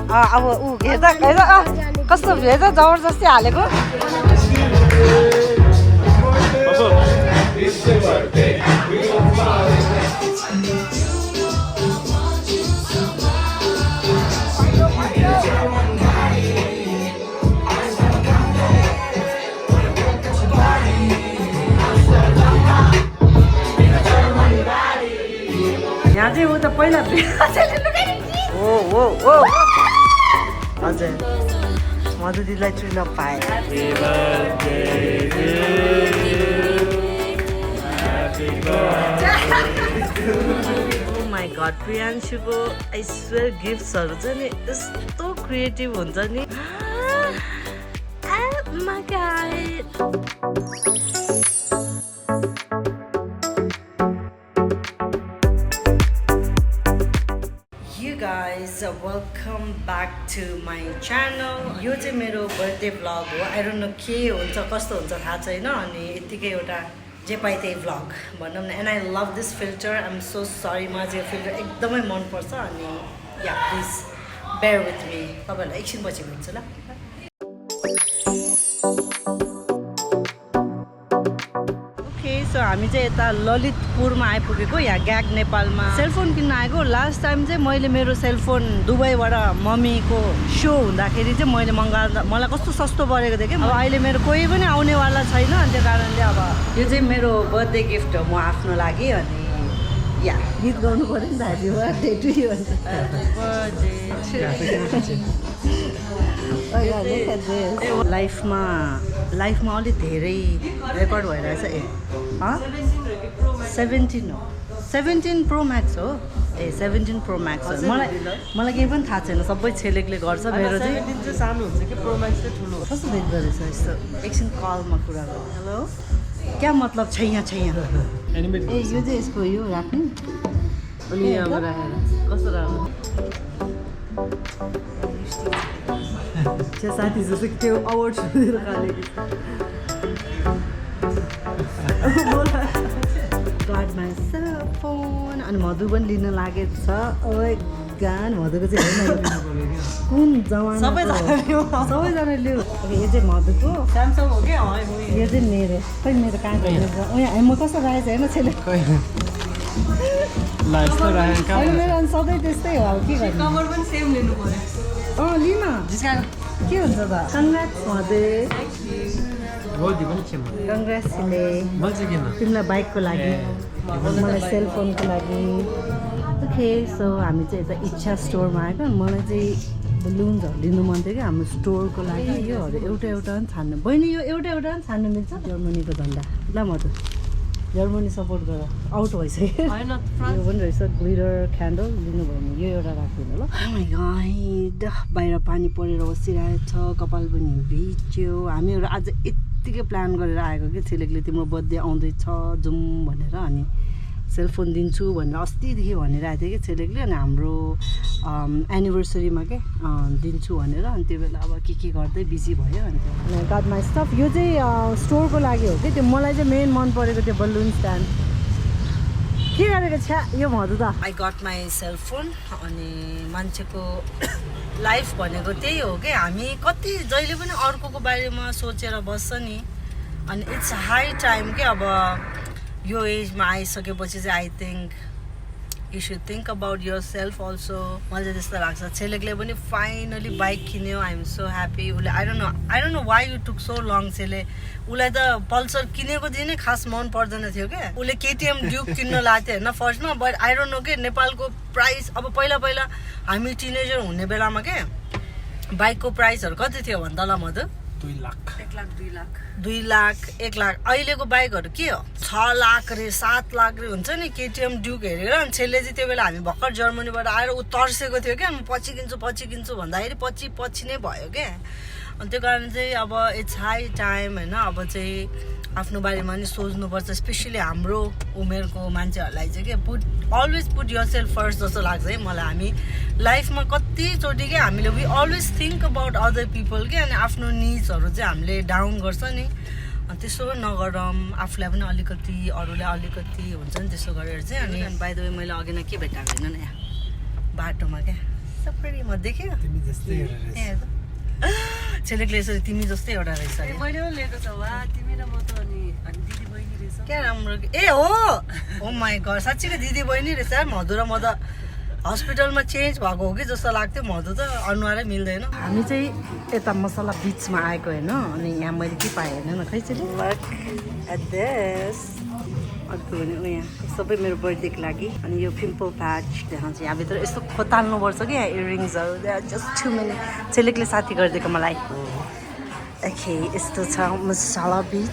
अब ऊ हेर्दा कस्तो हेर्दा जबरजस्ती हालेको यहाँ चाहिँ ऊ त पहिला हजुर मधु दिदीलाई चुइन पाएँ माई गड प्रियान्शुको आई स्वेयर गिफ्ट्सहरू चाहिँ नि यस्तो क्रिएटिभ हुन्छ नि my god guys welcome back to my channel यो चाहिँ मेरो बर्थडे भ्लग हो आई डोन्ट नो के हुन्छ कस्तो हुन्छ थाहा छैन अनि यतिकै एउटा जे पाए त्यही भ्लग भनौँ न and I love this filter I am so sorry मलाई चाहिँ यो फिल्टर एकदमै मनपर्छ अनि या प्लिज बेयर विथ मी तपाईँहरूलाई एकछिनपछि भेट्छु ल सो हामी चाहिँ यता ललितपुरमा आइपुगेको यहाँ ग्याग नेपालमा सेलफोन किन्न आएको लास्ट टाइम चाहिँ मैले मेरो सेलफोन दुबईबाट मम्मीको सो हुँदाखेरि चाहिँ मैले मगाउँदा मलाई कस्तो सस्तो परेको थिएँ कि अब अहिले मेरो कोही पनि आउनेवाला छैन अनि त्यो कारणले अब यो चाहिँ मेरो बर्थडे गिफ्ट हो म आफ्नो लागि अनि या गीत गाउनु पऱ्यो नि त ह्याप्पी बर्थडे टु यु लाइफमा अलिक धेरै रेकर्ड भइरहेछ ए 17 हो 17 प्रो म्याक्स हो ए 17 प्रो म्याक्स हो मलाई केही पनि थाहा छैन सबै छेलेकले गर्छ मेरो चाहिँ सानो हुन्छ कि प्रो म्याक्स चाहिँ ठुलो कस्तो देख्दो रहेछ यस्तो एकछिन कलमा कुरा गर्नु हेलो क्या मतलब छैया ए यो चाहिँ यसको यो राख्ने अनि यहाँ राखेर कस्तो राम्रो त्यो साथी जस्तो त्यो अवार्ड सुनेर खालेको गड माई सेल फोन अनि मधु पनि लिन लागेको छ ओए गान मधुको चाहिँ हेर्न कुन जमाना सबैजना लियो यो चाहिँ मधुको स्यामसङ हो कि यो चाहिँ मेरो खै मेरो कहाँ गएको म कस्तो राखेको छ हेर्न छैन मेरो अनि सधैँ त्यस्तै हो अब के गर्नु कभर पनि सेम लिनु पर्यो लिन के हुन्छ त कङ्ग्रेट्स मधु कङ्ग्रेट्स तिमीलाई बाइकको लागि मलाई सेलफोनको लागि ओके सो हामी चाहिँ यता इच्छा स्टोरमा आएको मलाई चाहिँ बलुन्सहरू लिनु मन थियो कि हाम्रो स्टोरको लागि योहरू एउटा पनि छान्नु बहिनी यो एउटा पनि छान्नु मिल्छ जर्मनीको धन्दा ल म त जर्मनी सपोर्ट गर आउट भइसक्यो यो पनि रहेछ ग्लिटर क्यान्डल लिनुभयो भने यो एउटा राखिदिनु ल गाइड बाहिर पानी परेर बसिरहेको छ कपाल पनि भिज्यो हामीहरू आज यत्तिकै प्लान गरेर आएको कि छिलेकले तिम्रो बर्थडे आउँदैछ जाउँ भनेर अनि सेलफोन दिन्छु भनेर अस्तिदेखि भनिरहेको थियो कि छिलेकले अनि हाम्रो एनिभर्सरीमा के दिन्छु भनेर अनि त्यो बेला अब के गर्दै बिजी भयो अनि त्यो गट माई स्टफ यो चाहिँ स्टोरको लागि हो कि त्यो मलाई चाहिँ मेन मन परेको त्यो बलुन स्ट्यान्ड के गरेको छ यो मधु त आई गट माई सेलफोन अनि मान्छेको लाइफ भनेको त्यही हो कि हामी कति जहिले पनि अर्कोको बारेमा सोचेर बस्छ नि अनि इट्स हाई टाइम कि अब यो एजमा आइसकेपछि चाहिँ I think you should think about yourself also मलाई चाहिँ त्यस्तो लाग्छ छेलेकले पनि फाइनली बाइक किन्यो आइ एम सो ह्याप्पी उसले I don't know why you took so long छेले उसलाई त पल्सर किनेको दिन नै खास मन पर्दैन थियो क्या उसले केटिएम ड्युक किन्न लाग्थ्यो होइन फर्स्टमा बट आई डोन्ट नो के नेपालको प्राइस अब पहिला हामी टिनेजर हुने बेलामा के बाइकको प्राइसहरू कति थियो भन्दा ल मधु 2 लाख 2 लाख 1 लाख अहिलेको बाइकहरू के हो 6 लाख रे 7 लाख रे हुन्छ नि केटिएम ड्युक हेरेर अनि छेले चाहिँ त्यो बेला हामी भर्खर जर्मनीबाट आएर ऊ तर्सेको थियो क्या म पछि किन्छु भन्दाखेरि पछि नै भयो क्या अनि त्यो कारण चाहिँ अब इट्स हाई टाइम होइन अब चाहिँ आफ्नो बारेमा नि सोच्नुपर्छ स्पेसली हाम्रो उमेरको मान्छेहरूलाई चाहिँ के always put yourself first जस्तो लाग्छ है मलाई हामी लाइफमा कतिचोटि क्या हामीले we always think about other people के अनि आफ्नो निड्सहरू चाहिँ हामीले डाउन गर्छ नि अनि त्यसो नगरौँ आफूलाई पनि अलिकति अरूलाई अलिकति हुन्छ नि त्यसो गरेर चाहिँ अनि बाइ द वे मैले अघि नै के भेटाएको होइन नि यहाँ बाटोमा क्या सबै म देखेँ छेलेकले यसरी तिमी जस्तै एउटा रहेछ मैले पनि लिएको छ वा तिमी र म त अनि दिदी बहिनी रहेछ क्या राम्रो ए हो ओ माई गड साँच्चीको दिदी बहिनी रहेछ यार मधु र म त हस्पिटलमा चेन्ज भएको हो कि जस्तो लाग्थ्यो मधु त अनुहारै मिल्दैन हामी चाहिँ यता मसला बिचमा आएको होइन अनि यहाँ मैले के पाएँ होइन खै चाहिँ एट दिस अर्को भने यहाँ सबै मेरो बर्थडेको लागि अनि यो पिम्पल प्याच देखाउँछ यहाँभित्र यस्तो खोताल्नुपर्छ कि यहाँ इयरिङ्सहरू जस्ट टु मिनी चेलेकले साथी गरिदिएको मलाई ओके यस्तो छ मसला बिच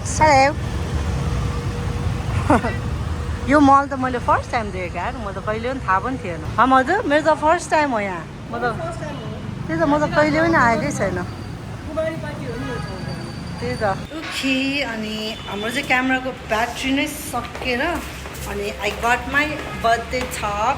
यो मल त मैले फर्स्ट टाइम देखेँ यार म त कहिले पनि थाहा पनि थिएन हजुर मेरो त फर्स्ट टाइम हो यहाँ म त त्यही त म त कहिले पनि आएकै छैन त्यही त ओके अनि हाम्रो चाहिँ क्यामेराको ब्याट्री नै सकेर अनि आई गट माई बर्थडे थप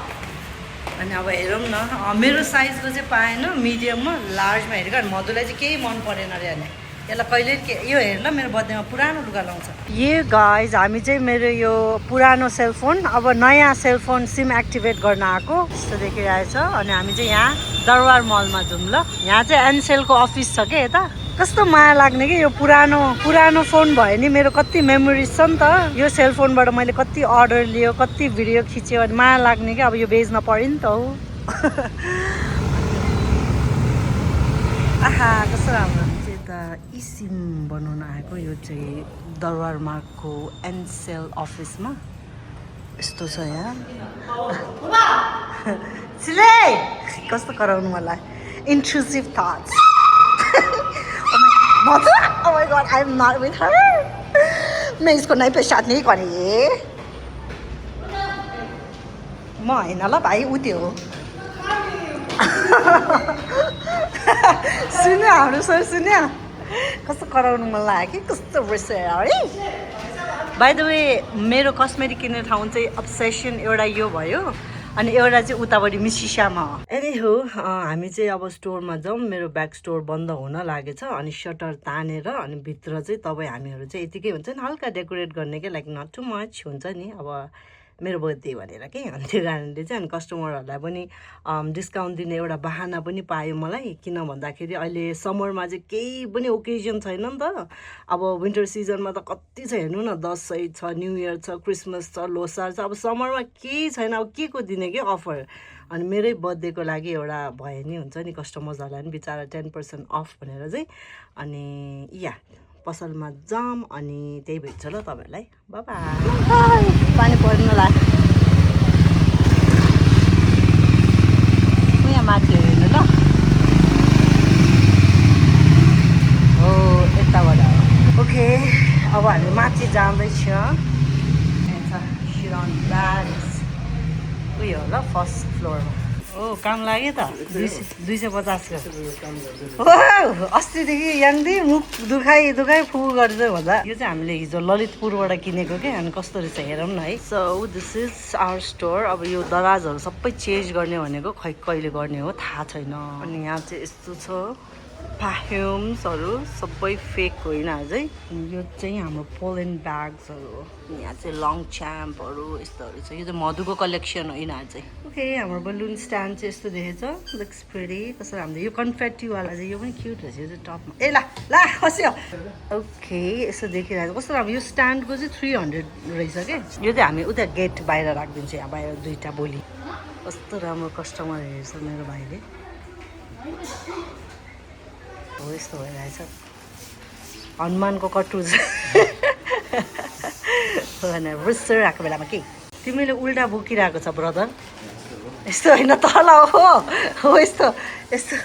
अनि अब हेरौँ न मेरो साइजको चाहिँ पाएन मिडियममा लार्जमा हेरेको अनि मधुलाई चाहिँ केही मन परेन अरे अनि यसलाई कहिले यो हेर ल मेरो बर्थडेमा पुरानो लुगा लाउँछ यो गाइज हामी चाहिँ मेरो यो पुरानो सेलफोन अब नयाँ सेलफोन सिम एक्टिभेट गर्न आएको यस्तो देखिरहेछ अनि हामी चाहिँ यहाँ दरबार मलमा जाउँ ल यहाँ चाहिँ एनसेलको अफिस छ क्या यता कस्तो माया लाग्ने कि यो पुरानो फोन भयो नि मेरो कति मेमोरिज छ नि त यो सेलफोनबाट मैले कति अर्डर लियो कति भिडियो खिच्यो अनि माया लाग्ने कि अब यो बेच्न पऱ्यो नि त हो आहा कस्तो राम्रो ई सिम बनाउन आएको यो चाहिँ दरबार मार्गको एनसेल अफिसमा यस्तो छ यहाँ सिले कस्तो कराउनु मलाई इन्ट्रुसिभ thoughts Oh my god, I'm not with her. मैं इसको नहीं पहचानने ही कौन है म होइन ल भाइ उ त्यो हो सुन्यो हाम्रो सर सुन्यो कस्तो कराउनु मन लाग्यो कि कस्तो रहेछ है बाइ द वे मेरो कस्मेटिक किन्ने ठाउँ चाहिँ अब्सेसन एउटा यो भयो अनि एउटा चाहिँ उतापट्टि मिसिसामा एनी हो हामी चाहिँ अब स्टोरमा जाउँ मेरो ब्याक स्टोर बन्द हुन लागेछ अनि सटर तानेर अनि भित्र चाहिँ तपाईँ हामीहरू चाहिँ यतिकै हुन्छ नि हल्का डेकोरेट गर्ने क्या लाइक नट टु मच हुन्छ नि अब मेरो बर्थडे भनेर के अनि त्यो कारणले चाहिँ अनि कस्टमरहरूलाई पनि डिस्काउन्ट दिने एउटा बहाना पनि पायो मलाई किन भन्दाखेरि अहिले समरमा चाहिँ केही पनि ओकेजन छैन नि त अब विन्टर सिजनमा त कति छ हेर्नु न दसैँ छ न्यू इयर छ क्रिसमस छ लोसार छ अब समरमा केही छैन अब के को दिने के अफर अनि मेरै बर्थडेको लागि एउटा भयो नि हुन्छ नि कस्टमर्सहरूलाई पनि बिचरा 10% अफ भनेर चाहिँ अनि या पसलमा जाम अनि त्यही भेट्छ ल तपाईँहरूलाई बाइ पानी पर्नु लाग्यो यहाँ माथि हेर्नु ल हो यताबाट ओके अब हामी माथि जाँदैछ उयो ल फर्स्ट फ्लोरमा ओ काम लाग्यो त 250 अस्तिदेखि यहाँदेखि मुख दुखाइ फु गर्दै भन्दा यो चाहिँ हामीले हिजो ललितपुरबाट किनेको क्या अनि कस्तो रहेछ हेरौँ न है so this is our store अब यो दराजहरू सबै चेन्ज गर्ने भनेको खै कहिले गर्ने हो थाहा छैन अनि यहाँ चाहिँ यस्तो छ परफ्युम्सहरू सबै फेक होइन अझै यो चाहिँ हाम्रो पोलेन ब्याग्सहरू हो यहाँ चाहिँ लङ च्याम्पहरू यस्तोहरू छ यो चाहिँ मधुको कलेक्सन होइन अझै ओके हाम्रो बलुन स्ट्यान्ड चाहिँ यस्तो देखेछ लुक्स प्रिटी कस्तो राम्रो यो कन्फेक्टीवाला चाहिँ यो पनि क्युट रहेछ यो चाहिँ टपमा ए ला खस्यो ओके यस्तो देखिरहेको कस्तो राम्रो यो स्ट्यान्डको चाहिँ 300 रहेछ कि यो चाहिँ हामी उता गेट बाहिर राखिदिन्छ यहाँ बाहिर दुईवटा बोली कस्तो राम्रो कस्टमर हेर्छ मेरो भाइले हो यस्तो भइरहेछ हनुमानको कटु भनेर बुस्सर राखेको बेलामा के तिमीले उल्टा बोकिरहेको छ ब्रदर यस्तो होइन तल हो यस्तो हो यस्तो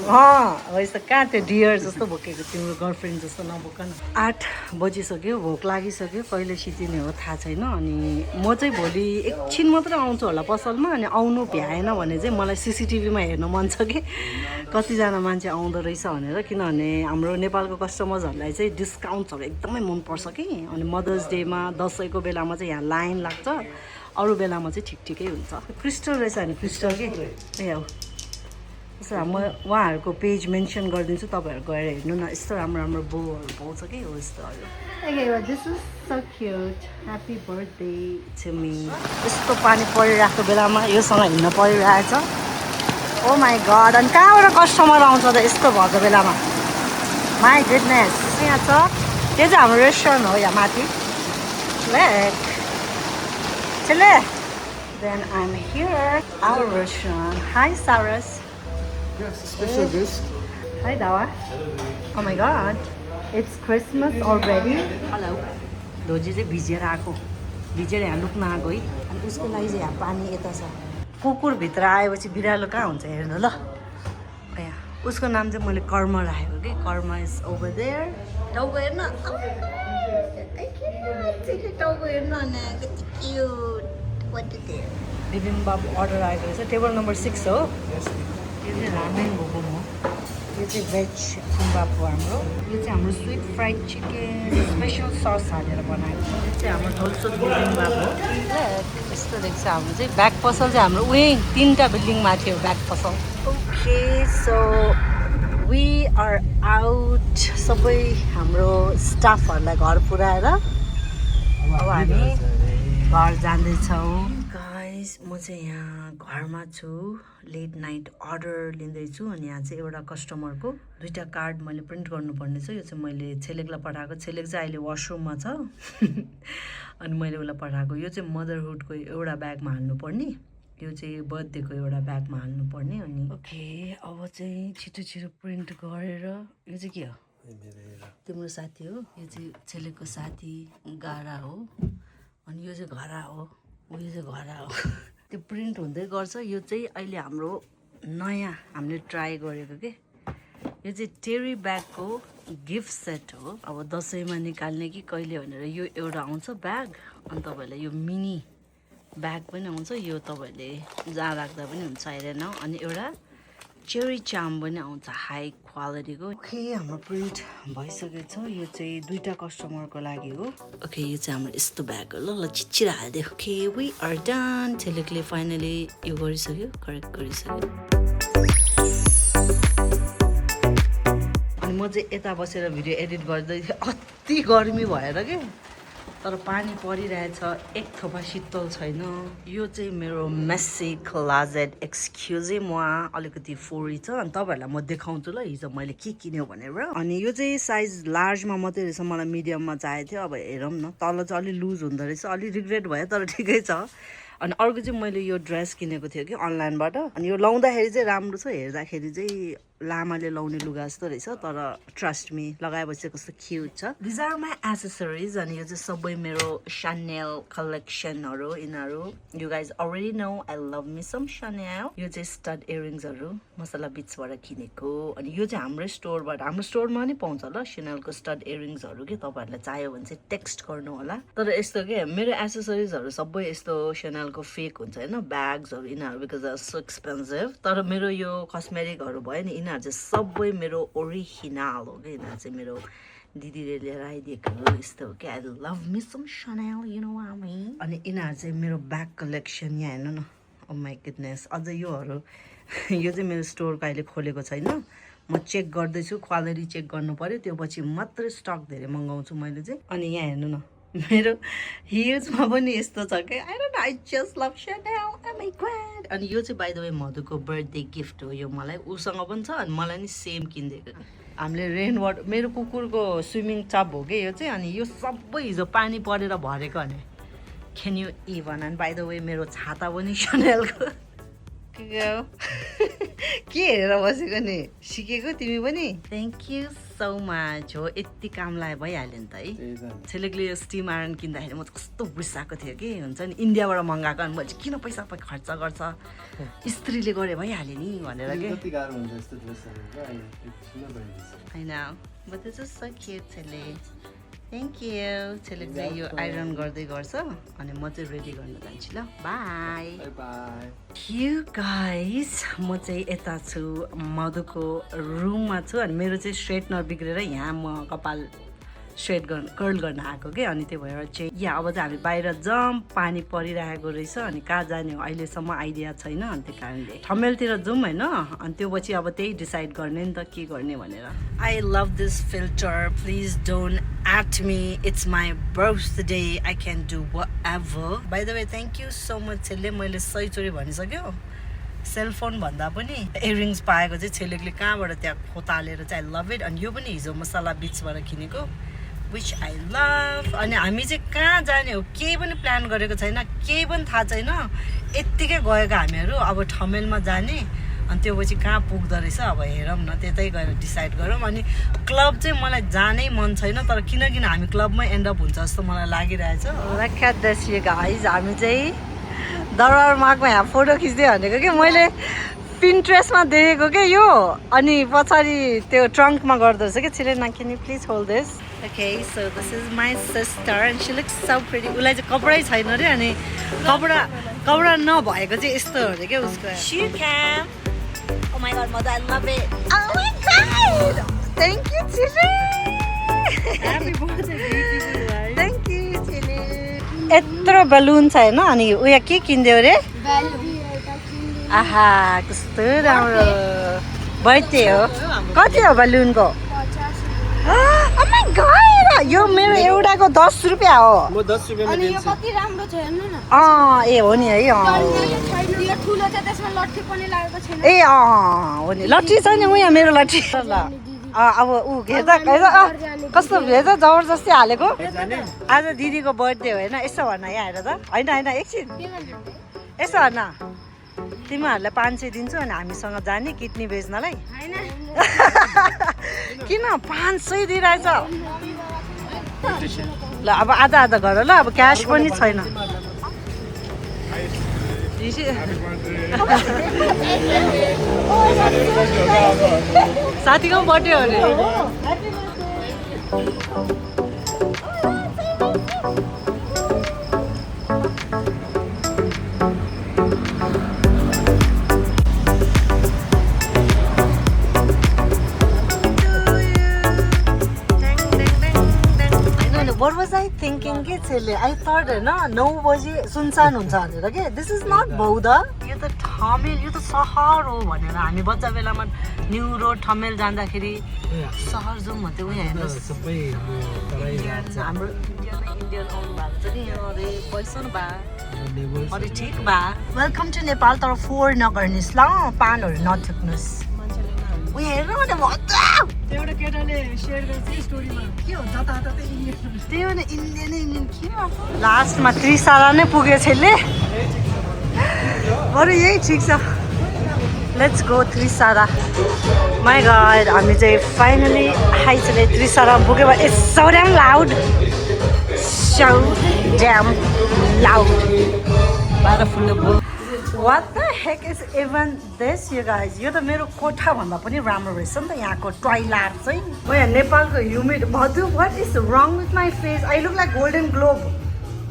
हो यस्तो कहाँ त्यो डियर जस्तो बोकेको तिम्रो गर्लफ्रेन्ड जस्तो नबोक न 8 बजिसक्यो भोक लागिसक्यो कहिले सितिने हो थाहा छैन अनि म चाहिँ भोलि एकछिन मात्रै आउँछु होला पसलमा अनि आउनु भ्याएन भने चाहिँ मलाई सिसिटिभीमा हेर्न मन छ कि कतिजना मान्छे आउँदो रहेछ भनेर किनभने हाम्रो नेपालको कस्टमर्सहरूलाई चाहिँ डिस्काउन्ट्सहरू एकदमै मनपर्छ कि अनि मदर्स डेमा दसैँको बेलामा चाहिँ यहाँ लाइन लाग्छ अरू बेलामा चाहिँ ठिक ठिकै हुन्छ क्रिस्टल रहेछ भने क्रिस्टल के ए हो त्यसो भए म उहाँहरूको पेज मेन्सन गरिदिन्छु तपाईँहरू गएर हेर्नु न यस्तो राम्रो राम्रो बोहरू पाउँछ कि हो यस्तोहरू Okay, well, this is so cute. Happy birthday to me. यस्तो पानी परिरहेको बेलामा योसँग हिँड्न परिरहेछ ओ माई गड अनि कहाँबाट कस्टमर आउँछ त यस्तो भएको बेलामा माई गुडनेस यहाँ छ त्यो चाहिँ हाम्रो रेस्टुरेन्ट हो यहाँ माथि चले Then I'm here, our restaurant. Hi, Cyrus. Yes, special guest. Hi, Dawa. Oh my God, it's Christmas already. Hello. Doji चाहिँ भिजेर आएको भिजेर यहाँ लुक्न आएको है अनि उसको लागि चाहिँ यहाँ पानी यता छ कुकुर भित्र आएपछि बिरालो कहाँ हुन्छ हेर्नु ल यहाँ उसको नाम चाहिँ मैले कर्म राखेको कि कर्म इज ओभर देयर टाउको हेर्न टाउको हेर्न अनि कति क्युट बिबिम्बाप अर्डर आएको रहेछ टेबल नम्बर 6 हो यो चाहिँ रामेन मोमो हो यो चाहिँ भेज बिबिम्बाप हो हाम्रो यो चाहिँ हाम्रो sweet fried chicken special sauce हालेर बनाएको यो चाहिँ हाम्रो ढोलसो बिबिम्बाप हो यस्तो देख्छ हाम्रो चाहिँ ब्याक पसल चाहिँ हाम्रो उही 3टा बिल्डिङ माथि हो ब्याक पसल okay so we are out सबै हाम्रो स्टाफहरूलाई घर पुऱ्याएर अब हामी घर जाँदैछौँ गाइस म चाहिँ यहाँ घरमा छु लेट नाइट अर्डर लिँदैछु अनि यहाँ चाहिँ एउटा कस्टमरको 2टा कार्ड मैले प्रिन्ट गर्नुपर्ने छ यो चाहिँ मैले छेलेकलाई पठाएको छेलेक चाहिँ अहिले वासरुममा छ अनि मैले उसलाई पठाएको यो चाहिँ मदरहुडको एउटा ब्यागमा हाल्नुपर्ने यो चाहिँ बर्थडेको एउटा ब्यागमा हाल्नुपर्ने अनि ओके अब चाहिँ छिटो छिटो प्रिन्ट गरेर यो चाहिँ के हो तिम्रो साथी हो यो चाहिँ छेलेकको साथी गारा हो अनि यो चाहिँ घरा हो यो चाहिँ घरा हो त्यो प्रिन्ट हुँदै गर्छ यो चाहिँ अहिले हाम्रो नयाँ हामीले ट्राई गरेको के यो चाहिँ टेरी ब्यागको गिफ्ट सेट हो अब दसैँमा निकाल्ने कि कहिले भनेर यो एउटा आउँछ ब्याग अनि तपाईँहरूलाई यो मिनी ब्याग पनि आउँछ यो तपाईँहरूले जहाँ राख्दा पनि हुन्छ हेरेन अनि एउटा चेरी चाम पनि आउँछ हाई क्वालिटीको ओके हाम्रो प्रिन्ट भइसकेको छ यो चाहिँ 2टा कस्टमरको लागि हो ओके यो चाहिँ हाम्रो यस्तो ब्याग हो ल चिचिरा हालिदियो ओके वी आर डन छेलेकले फाइनली यो गरिसक्यो करेक्ट गरिसक्यो अनि म चाहिँ यता बसेर भिडियो एडिट गर्दै थिएँ अति गर्मी भएर के तर पानी परिरहेछ एक थोपा शीतल छैन यो चाहिँ मेरो मेस्सी क्लोजेट एक्सक्युज म अलिकति फोरी छ अनि तपाईँहरूलाई म देखाउँछु ल हिजो मैले के किन्यो भनेर अनि यो चाहिँ साइज लार्जमा मात्रै रहेछ मलाई मिडियममा चाहिएको थियो अब हेरौँ न तल चाहिँ अलि लुज हुँदो रहेछ अलि रिग्रेट भयो तर ठिकै छ अनि अर्को चाहिँ मैले यो ड्रेस किनेको थियो कि अनलाइनबाट अनि यो लाउँदाखेरि चाहिँ राम्रो छ हेर्दाखेरि चाहिँ लामाले लाउने लुगा जस्तो रहेछ तर ट्रस्ट मी लगाएपछि कस्तो क्युट छ दिज आर माई एसेसरिज अनि यो चाहिँ सबै मेरो सानेल कलेक्सनहरू यिनीहरू you guys already know I love me some Chanel यो चाहिँ स्टड इयरिङ्सहरू मसला बिचबाट किनेको अनि यो चाहिँ हाम्रै स्टोरबाट हाम्रो स्टोरमा नि पाउँछ ल सानेलको स्टड इयरिङ्सहरू के तपाईँहरूलाई चाहियो भने चाहिँ टेक्स्ट गर्नु होला तर यस्तो के मेरो एसेसरिजहरू सबै यस्तो सानेलको फेक हुन्छ होइन ब्याग्सहरू यिनीहरू बिकज आर सो एक्सपेन्सिभ तर मेरो यो कस्मेटिकहरू भयो नि यिनीहरू चाहिँ सबै मेरो ओरिजिनल हो कि यिनीहरू चाहिँ मेरो दिदीले लिएर आइदिएको हो यस्तो हो कि I love me some Chanel you know हामी अनि यिनीहरू चाहिँ मेरो ब्याग कलेक्सन यहाँ हेर्नु न ओ माई गुडनेस अझ योहरू यो चाहिँ मेरो स्टोरको अहिले खोलेको छैन म चेक गर्दैछु क्वालिटी चेक गर्नु पर्यो त्यो पछि मात्रै स्टक धेरै मगाउँछु मैले चाहिँ अनि यहाँ हेर्नु न मेरो हिल्समा पनि यस्तो छ कि I just love Chanel oh my god अनि यो चाहिँ बाइ द वे मधुको बर्थडे गिफ्ट हो यो मलाई उसँग पनि छ अनि मलाई नि सेम किनिदिएको हामीले रेन वाटर मेरो कुकुरको स्विमिङ टब हो कि यो चाहिँ अनि यो सबै हिजो पानी परेर भरेको अनि can you even and by the way मेरो छाता पनि सानेलको के हेरेर बसेको नि सिकेको तिमी पनि थ्याङ्क यू सो मच हो यति काम लाए भइहाल्यो नि त है छेलेकले यो स्टिम आयरन किन्दाखेरि म कस्तो बिर्साएको थियो कि हुन्छ नि इन्डियाबाट मगाएको अनि मैले किन पैसा खर्च गर्छ स्त्रीले गरे भइहाल्यो नि भनेर के होइन but this is so cute छेले थ्याङ्क यू छेलेक चाहिँ यो आइरन गर्दै गर्छ अनि म चाहिँ रेडी गर्न जान्छु ल बाई यु गाइस म चाहिँ यता छु मधुको रुममा छु अनि मेरो चाहिँ स्ट्रेटनर बिग्रेर यहाँ म कपाल स्ट्रेट कर्ल गर्न आएको के अनि त्यो भएर चाहिँ या अब चाहिँ हामी बाहिर जाउँ पानी परिरहेको रहेछ अनि कहाँ जाने हो अहिलेसम्म आइडिया छैन अनि त्यो कारणले थमेलतिर जाउँ होइन अनि त्यो पछि अब त्यही डिसाइड गर्ने नि त के गर्ने भनेर I love this filter please don't at me it's my birthday I can do whatever by the way thank you so much छेलले मैले सही चोरी भनिसक्यो सेलफोन भन्दा पनि इयरिङ्स पाएको चाहिँ छेलेकले कहाँबाट त्यहाँ खोतालेर चाहिँ आई लभ इट अनि यो पनि हिजो मसला बिचबाट किनेको विच आई लभ अनि हामी चाहिँ कहाँ जाने हो केही पनि प्लान गरेको छैन केही पनि थाहा छैन यत्तिकै गएका हामीहरू अब ठमेलमा जाने अनि त्यो पछि कहाँ पुग्दो रहेछ अब हेरौँ न त्यतै गएर डिसाइड गरौँ अनि क्लब चाहिँ मलाई जानै मन छैन तर किनकिन हामी क्लबमै एन्डअप हुन्छ जस्तो मलाई लागिरहेछ गाइज हामी चाहिँ दरबार मार्गमा यहाँ फोटो खिच्दै भनेको कि मैले पिन्ट्रेस्टमा देखेको के यो अनि पछाडि त्यो ट्रङ्कमा गर्दो रहेछ कि चिलेन can you please hold this okay so this is my sister and she looks so pretty उसलाई चाहिँ कपडै छैन अरे अनि कपडा नभएको चाहिँ यस्तो अरे क्या उसको Oh my god, mother, I love it. Oh my god! Thank you, Chile. Happy birthday, beautiful wife. Thank you, Chile. यत्रो बलुन छ होइन अनि उयो के किनिदियो अरे आहा कस्तो राम्रो बर्थडे हो कति हो बलुनको Oh my god! यो मेरो एउटाको 10 रुपियाँ हो म 10 रुपियाँमा अनि यो कति राम्रो छ हेर्नु न ए हो नि है यो ठुलो छ त्यसमा लट्ठी पनि लागेको छैन ए हो नि लट्ठी छ नि उहाँ मेरो लट्ठी ल अब ऊ हेर्दा कस्तो हेर्दा जबरजस्ती हालेको आज दिदीको बर्थडे हो होइन यसो भन यहाँ हेर त होइन एकछिन यसो भन तिमीहरूलाई 500 दिन्छु अनि हामीसँग जाने किडनी बेच्नलाई किन 500 दिइरहेछ ल अब आधा गर ल अब क्यास पनि छैन साथीको बर्थडे हो अरे What was I thinking के छेले I thought होइन 9 बजी सुनसान हुन्छ भनेर के दिस इज नट बौद्ध यो त ठमेल यो त सहर हो भनेर हामी बच्चा बेलामा न्यू रोड ठमेल जाँदाखेरि सहर जाउँ भन्थ्यो उयो हेर्नुहोस् हाम्रो इन्डियन आउनु भएको छ नि अरे पैसा बा अरे ठिक बा वेलकम टु नेपाल तर फोहोर नगर्नुहोस् ल पानहरू नथुक्नुहोस् उयो हेर्नु न भन्छ एउटा केटाले सेयर गर्छ स्टोरीमा के हो जताततै इन्डियन त्यही हो नि इन्डियन के लास्टमा त्रिशाला नै पुग्यो छेलले बरु यही ठिक छ let's go Trishala my God हामी चाहिँ फाइनली आइसके त्रिशाला पुग्यो इट्स सो ड्याम लाउड बाह्र फुल्लो What the heck is even this, you guys? यो त मेरो कोठा भन्दा पनि राम्रो रहेछ नि त यहाँको टोयलेट चाहिँ म यहाँ नेपालको humid Madhu what is wrong with my face? I look like golden globe.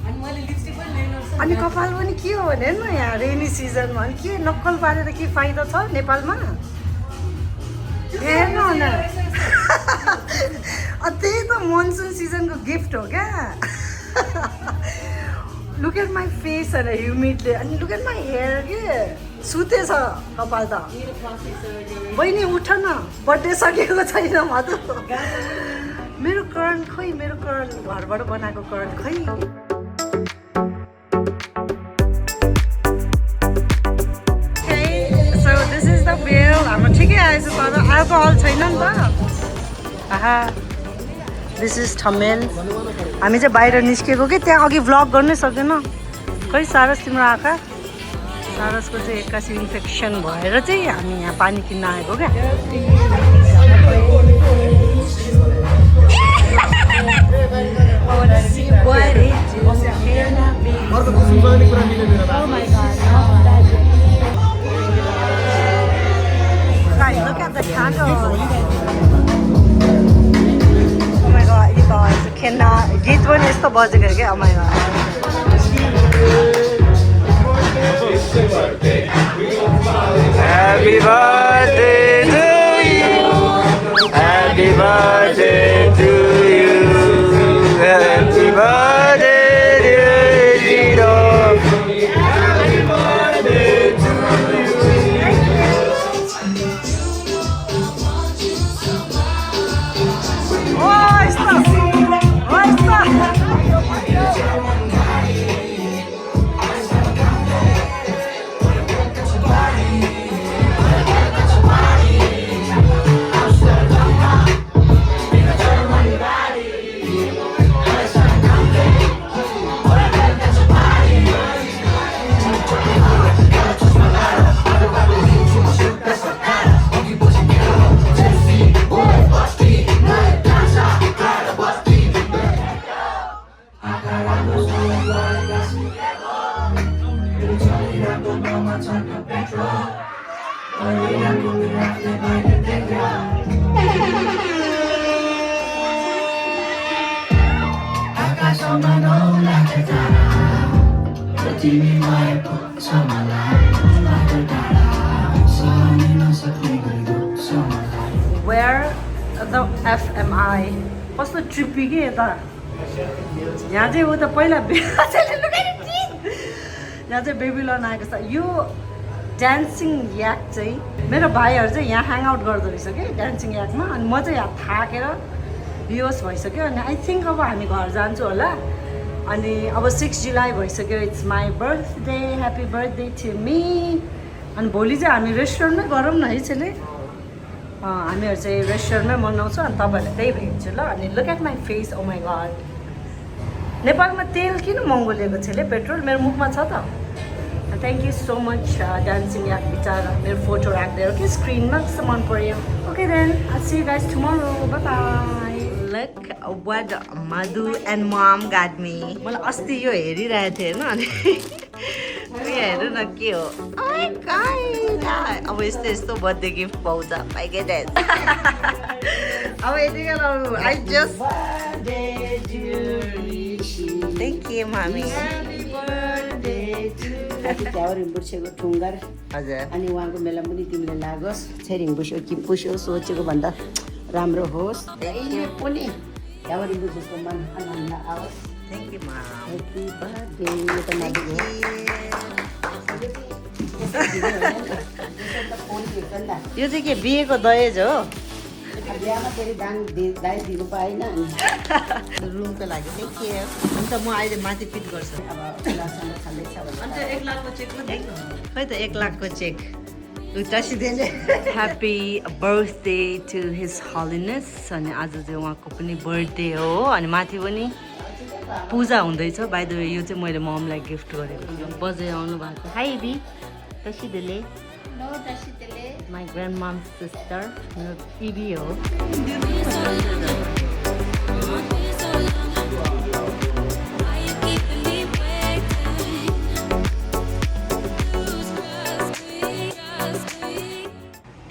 अनि मैले लिपस्टिक पनि ल्याउनु अनि कपाल पनि के हो भने न यहाँ रेनी सिजनमा अनि के नक्कल पारेर के फाइदा छ नेपालमा हेर्नु न त्यही त मनसुन सिजनको गिफ्ट हो क्या Look at my face and humidly and look at my hair के सुते छ कपाल त बहिनी उठ न बर्थडे सकेको छैन मधु मेरो करण खोइ मेरो करण घरबाट बनाएको करण खोइ Okay, so this is the bill. हाम्रो ठिकै आएछ तर अल्कोहल छैन नि त आहा दिस इज ठमेल हामी चाहिँ बाहिर निस्केको कि त्यहाँ अघि भ्लग गर्नै सकेन खै सारस तिम्रो आँखा सारसको चाहिँ एक्कासी इन्फेक्सन भएर चाहिँ हामी यहाँ पानी किन्न आएको क्या Look at the candles. गीत पनि यस्तो बजेको क्या अमाइ Happy birthday to you. Happy birthday to you. Where the F am I? कस्तो ट्रिपी के यता यहाँ चाहिँ उता पहिला यहाँ चाहिँ बेबिलोन आएको छ यो डान्सिङ याक चाहिँ मेरो भाइहरू चाहिँ यहाँ ह्याङ आउट गर्दो रहेछ कि डान्सिङ याकमा अनि म चाहिँ यहाँ थाकेर बिहोस भइसक्यो अनि आई थिङ्क अब हामी घर जान्छु होला अनि अब 6 जुलाई भइसक्यो it's my birthday happy birthday to me अनि भोलि चाहिँ हामी रेस्टुरेन्टमै गरौँ न है छेले हामीहरू चाहिँ रेस्टुरेन्टमै मनाउँछौँ अनि तपाईँहरूलाई त्यही भेट्छु ल अनि look at my face oh my god नेपालमा तेल किन महँगो लिएको छेले पेट्रोल मेरो मुखमा छ त thank you so much dancing yak बिचारा मेरो फोटो राखिदिएर कि स्क्रिनमा कस्तो मन पऱ्यो okay then I see you guys tomorrow bye bye look what Madhu and mom got me मलाई अस्ति यो हेरिरहेको थिएँ होइन अनि हेर्नु न के हो अब यस्तो यस्तो बर्थडे गिफ्ट पाउँछ पाइकै अब यतिखेर आई जस्ट थ्याङ्क यू मामी त्यावर हिँड्छेको ठुङ्गार हजुर अनि उहाँको मेला पनि तिमीले लागोस् छेरी हिँड्छो कि पुस्यो सोचेको भन्दा राम्रो होस् त्यही पनि त्यावर हिँड्छेको मन आनन्द आओस् थ्याङ्क यू माम ह्याप्पी बर्थडे यो त माथि यो चाहिँ के बिहेको दहेज हो बिहामा फेरि दान दिनु पाएन रुमको लागि थ्याङ्क यू अन्त म अहिले माथि पिट गर्छु अब उनीहरूसँग छँदैछ भने अन्त 1 लाखको चेक खै त 1 लाखको चेक उतासिदेले ह्याप्पी बर्थडे टु हिज हलिनेस अनि आज चाहिँ उहाँको पनि बर्थडे हो अनि माथि पनि पूजा हुँदैछ बाइ द वे यो चाहिँ मैले ममलाई गिफ्ट गरेको बजाइ आउनु भएको हाई बी तसिदेले माई ग्रान्ड मम सिस्टर मेरो इबी हो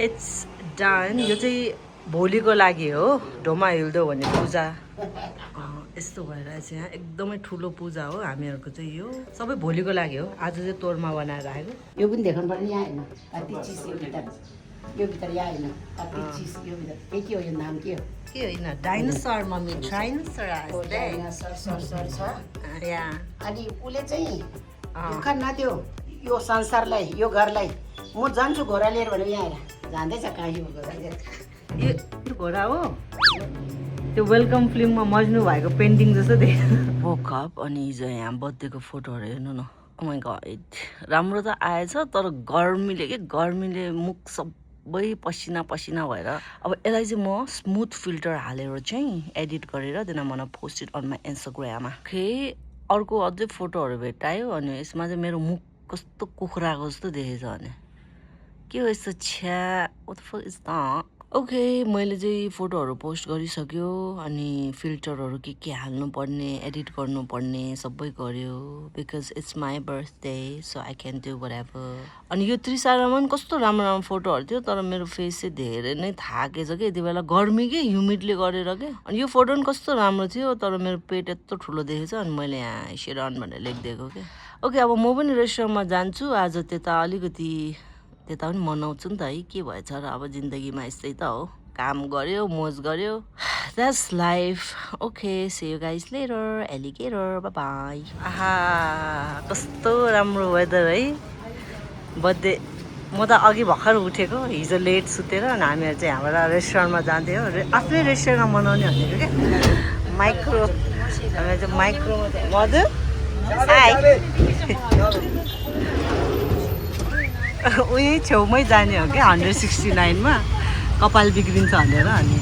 इट्स डन यो चाहिँ भोलिको लागि हो ढोमा हिल्दो भन्ने पूजा यस्तो भएर चाहिँ यहाँ एकदमै ठुलो पूजा हो हामीहरूको चाहिँ यो सबै भोलिको लागि हो आज चाहिँ तोरमा बनाएर आएको यो पनि देखाउनु पर्ने यहाँ होइन कति चिज यो भित्र यहाँ होइन कति चिज यो भित्र के हो यो नाम के हो के होइन डाइनोसर मम्मी डाइनोसर सर छ यहाँ अनि उसले चाहिँ दुःख नदियो यो संसारलाई यो घरलाई म जान्छु घोडा लिएर भनेर यहाँ आएर जाँदैछ कहाँ यो घोडा लिएर यो घोडा हो त्यो वेलकम फिल्ममा मज्नु भएको पेन्टिङ जस्तो देख्यो वोकअप अनि हिजो यहाँ बर्थडेको फोटोहरू हेर्नु न माइ गड राम्रो त आएछ तर गर्मीले मुख सबै पसिना पसिना भएर अब यसलाई चाहिँ म स्मुथ फिल्टर हालेर चाहिँ एडिट गरेर देन मन पोस्ट इट अन माई इन्स्टाग्राममा अर्को अझै फोटोहरू भेटायो अनि यसमा चाहिँ मेरो मुख कस्तो कुखुराको जस्तो देखेछ भने के हो यस्तो छ्या इज द ओके मैले चाहिँ फोटोहरू पोस्ट गरिसक्यो अनि फिल्टरहरू के हाल्नुपर्ने एडिट गर्नुपर्ने सबै गर्यो because it's my birthday so I can do whatever अनि यो त्रिसारामा पनि कस्तो राम्रो फोटोहरू थियो तर मेरो फेस चाहिँ धेरै नै थाकेछ कि यति बेला गर्मी के ह्युमिडले गरेर के अनि यो फोटो पनि कस्तो राम्रो थियो तर मेरो पेट यत्रो ठुलो देखेछ अनि मैले यहाँ सेरन भनेर लेखिदिएको क्या ओके अब म पनि रेस्टुरेन्टमा जान्छु आज त्यता अलिकति त्यता पनि मनाउँछु नि त है के भएछ र अब जिन्दगीमा यस्तै त हो काम गर्यो मोज गर्यो that's life okay see you guys later alligator bye bye आहा कस्तो राम्रो वेदर है बर्थडे म त अघि भर्खर उठेको हिजो लेट सुतेर अनि हामीहरू चाहिँ यहाँबाट रेस्टुरेन्टमा जाँदै हो आफ्नै रेस्टुरेन्टमा मनाउने भनेको क्या माइक्रो हामी चाहिँ माइक्रोमा चाहिँ मधु उही छेउमै जाने हो क्या 169मा कपाल बिग्रिन्छ भनेर अनि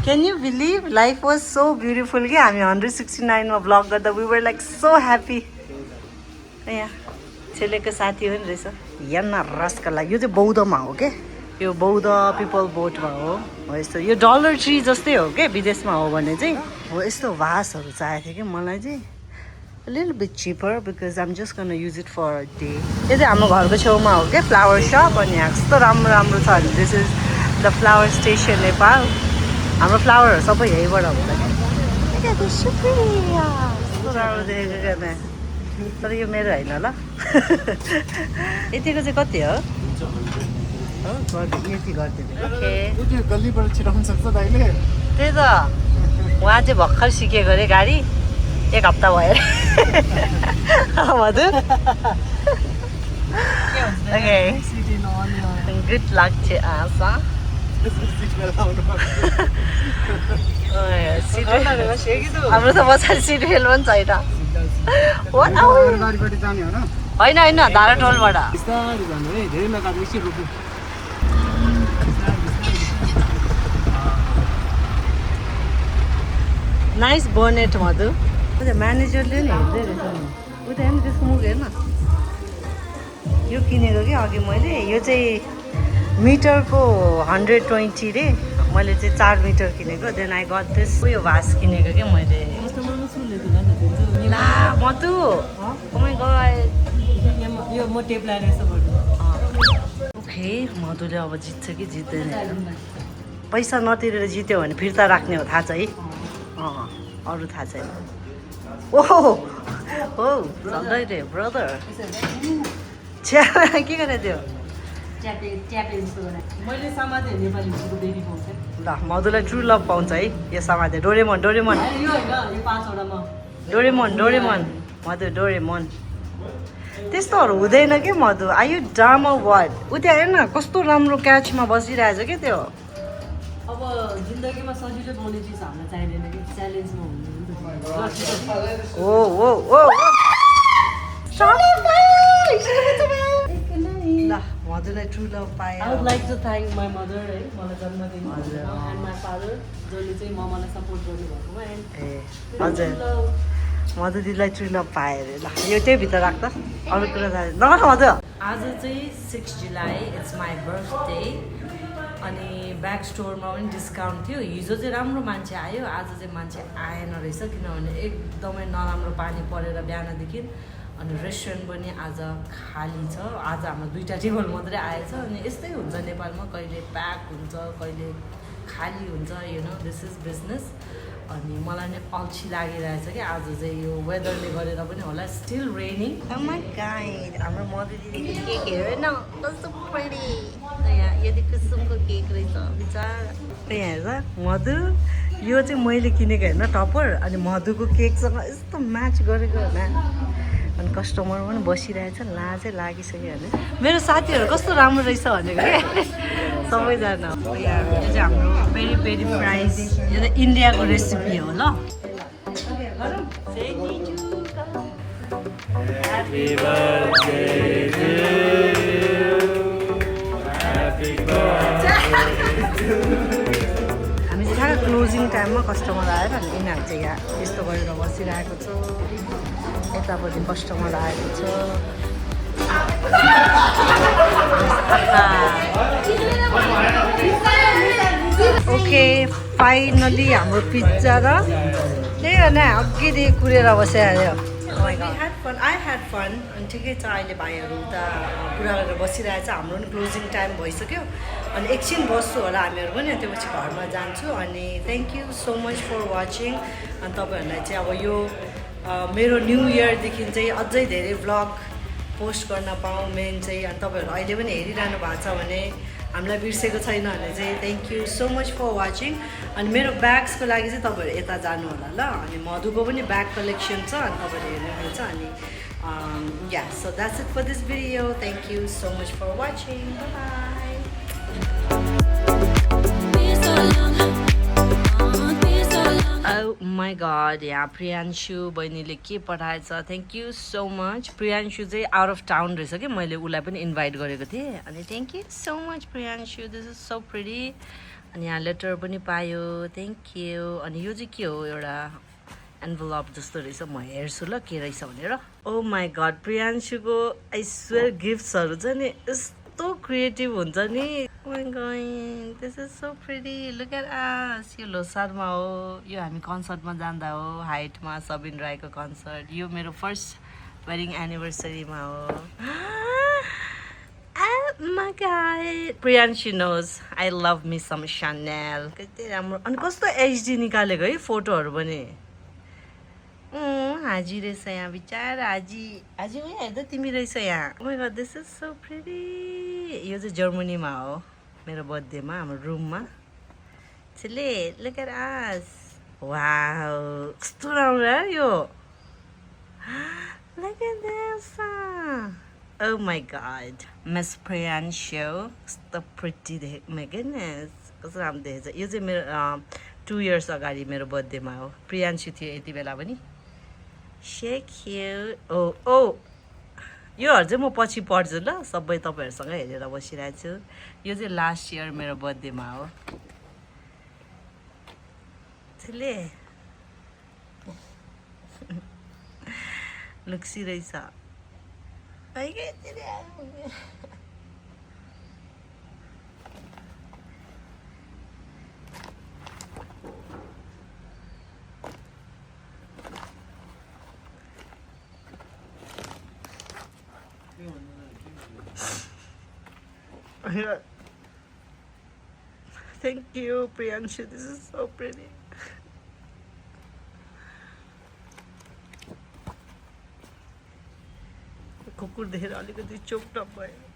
can you believe life was so beautiful कि हामी 169मा ब्लग गर्दा we were like so happy यहाँ छेलेको साथी हो नि रहेछ हेर्न रसका लागि यो चाहिँ बौद्धमा हो क्या यो बौद्ध पिपल बोटमा हो यस्तो यो डलर ट्री जस्तै हो क्या विदेशमा हो भने चाहिँ हो यस्तो भासहरू चाहिएको थियो कि मलाई चाहिँ a little bit cheaper because I'm just gonna use it for a day. यो चाहिँ हाम्रो घरको छेउमा हो क्या फ्लावर सप अनि यहाँ कस्तो राम्रो राम्रो छ अनि this is the flower station Nepal हाम्रो फ्लावरहरू सबै यहीँबाट हुन्छ क्या at this शुक्रिया कस्तो राम्रो देखेको क्या तर यो मेरो होइन ल यतिको चाहिँ कति हो यति गरिदिनु ओके त्यो गल्लीबाट छिराउन सक्छ दाइले त्यही त उहाँ चाहिँ भर्खर सिकेको अरे गाडी 1 हप्ता भयो मधु ओके गुड लक चाहिँ आशा हाम्रो त पछाडि सिट फेल पनि छैन गाडीबाट जाने हो र होइन होइन धारा टोलबाट बिस्तारै जानु है धेरै नकाट्नु एकछिन रोक्नु नाइस बोनेट मधु म्यानेजरले नि हेर्दै रहेछ नि उता हेर्नु त्यसको मुख हेर्न यो किनेको कि अघि मैले यो चाहिँ मिटरको 120 रे मैले चाहिँ 4 मिटर किनेको देन आई गट दिस उयो भास किनेको क्या मैले ला मधु ओ माय गॉड यो म टेप लाएर यसो गर्छु ओके मधुले अब जित्छ कि जित्दैन पैसा नतिरेर जित्यो भने फिर्ता राख्ने हो थाहा छ है अरू थाहा छैन ओहो हो चल्दै रे ब्रदर छ्या के गर्ने त्यो मैले समाते नेपाली हिन्दीको बेबी पाउँछ ल मधुलाई ट्रु लभ पाउँछ है यो समाते डोरेमन डोरेमन यो होइन यो 5 वटामा डोरेमन डोरेमन मधु डोरेमन त्यस्तोहरू हुँदैन के मधु आई यु ड्रामा वाट उ त्यहाँ हेर्न कस्तो राम्रो क्याचमा बसिरहेछ क्या त्यो अब जिन्दगीमा सजिलो पाउने चिज हामीलाई चाहिँदैन कि च्यालेन्जमा हुनु ओ ओ ओ ल मधुलाई ट्रु लभ पाएँ I would like to thank my mother है मलाई जन्म दिनुभएकोमा and my father जसले चाहिँ मलाई सपोर्ट गर्नुभएकोमा and ए हजुर मधु दिदीलाई ट्रु लभ पाएँ अरे ल यो त्यही भित्र राख्छ अरू कुरा थाहा नगर मधु आज चाहिँ 6 जुलाई इट्स माई बर्थडे अनि ब्याक स्टोरमा पनि डिस्काउन्ट थियो हिजो चाहिँ राम्रो मान्छे आयो आज चाहिँ मान्छे आएन रहेछ किनभने एकदमै नराम्रो पानी परेर बिहानदेखि अनि रेस्टुरेन्ट पनि आज खाली छ आज हाम्रो 2टा टेबल मात्रै आएछ अनि यस्तै हुन्छ नेपालमा कहिले प्याक हुन्छ कहिले खाली हुन्छ you know this is business अनि मलाई नै अल्छी लागिरहेछ कि आज चाहिँ यो वेदरले गरेर पनि होला स्टिल रेनिङ हाम्रो मधु दिदीको केक हेर न कस्तो प्रिटी यहाँ यति किसिमको केक रहेछ विचार यहाँ हेर्छ मधु यो चाहिँ मैले किनेको हेर्न टपर अनि मधुको केकसँग यस्तो म्याच गरेको होइन अनि कस्टमर पनि बसिरहेछ लाजै लागिसक्यो भने मेरो साथीहरू कस्तो राम्रो रहेछ भनेको क्या सबैजना यो चाहिँ हाम्रो पेरी पेरी फ्राइज यो चाहिँ इन्डियाको रेसिपी हो ल हामी चाहिँ ठ्याक्क क्लोजिङ टाइममा कस्टमर आएर अनि यिनीहरू चाहिँ यहाँ यस्तो गरेर बसिरहेको छ यतापट्टि कस्टमर आएको छ ओके फाइनली हाम्रो पिज्जा र त्यही हो न अघिदेखि कुरेर बसिहाल्यो आई ह्याड फन अनि ठिकै छ अहिले भाइहरू उता कुरा गरेर बसिरहेछ हाम्रो पनि क्लोजिङ टाइम भइसक्यो अनि एकछिन बस्छु होला हामीहरू पनि त्यो पछि घरमा जान्छु अनि thank you so much for watching अनि तपाईँहरूलाई चाहिँ अब यो मेरो न्यू इयरदेखि चाहिँ अझै धेरै भ्लग पोस्ट गर्न पाऊँ मेन चाहिँ अनि तपाईँहरू अहिले पनि हेरिरहनु भएको छ भने हामीलाई बिर्सेको छैन भने चाहिँ thank you so much for watching अनि मेरो ब्याग्सको लागि चाहिँ तपाईँहरू यता जानु होला ल अनि मधुको पनि ब्याग कलेक्सन छ अनि तपाईँहरू हेर्नुहुन्छ अनि या so that's it for this video thank you so much for watching bye my god यहाँ प्रियान्सु बहिनीले के पठाएछ thank you so much Priyanshu चाहिँ आउट अफ टाउन रहेछ कि मैले उसलाई पनि इन्भाइट गरेको थिएँ अनि thank you so much Priyanshu this is so pretty अनि यहाँ लेटर पनि पायो थ्याङ्क यू अनि यो चाहिँ के हो एउटा एन्भलप जस्तो रहेछ म हेर्छु ल के रहेछ भनेर ओ माई गड प्रियान्सुको आई स्वेयर गिफ्ट्सहरू चाहिँ नि यस्तो क्रिएटिभ हुन्छ नि this is so pretty look at us यो लोसारमा हो यो हामी कन्सर्टमा जाँदा हो हाइटमा सबिन राईको कन्सर्ट यो मेरो फर्स्ट वेडिङ एनिभर्सरीमा हो my god Priyanshi knows I love me some Chanel कति राम्रो अनि कस्तो HD निकालेको है फोटोहरू पनि हाजी रहेछ यहाँ बिचारा हाजी हाजी उयो हेर्दा तिमी रहेछ यहाँ Oh my god, this is so pretty. यो चाहिँ जर्मनीमा हो मेरो बर्थडेमा हाम्रो रुममा छिले look at us. Wow, कस्तो राम्रो है यो look at this. Oh my god, Miss Priyanshu, कस्तो pretty देखेको my goodness. कस्तो राम्रो देखेछ यो चाहिँ मेरो 2 years अगाडि मेरो बर्थडेमा हो प्रियान्शु थियो यति बेला पनि so cute. ओ योहरू चाहिँ म पछि पढ्छु ल सबै तपाईँहरूसँग हेरेर बसिरहेको छु यो चाहिँ लास्ट इयर मेरो बर्थडेमा हो त्यसले लुक्सी रहेछ Thank you, Priyanshu. This is so pretty. कुकुर देखेर अलिकति चोक्ड भयो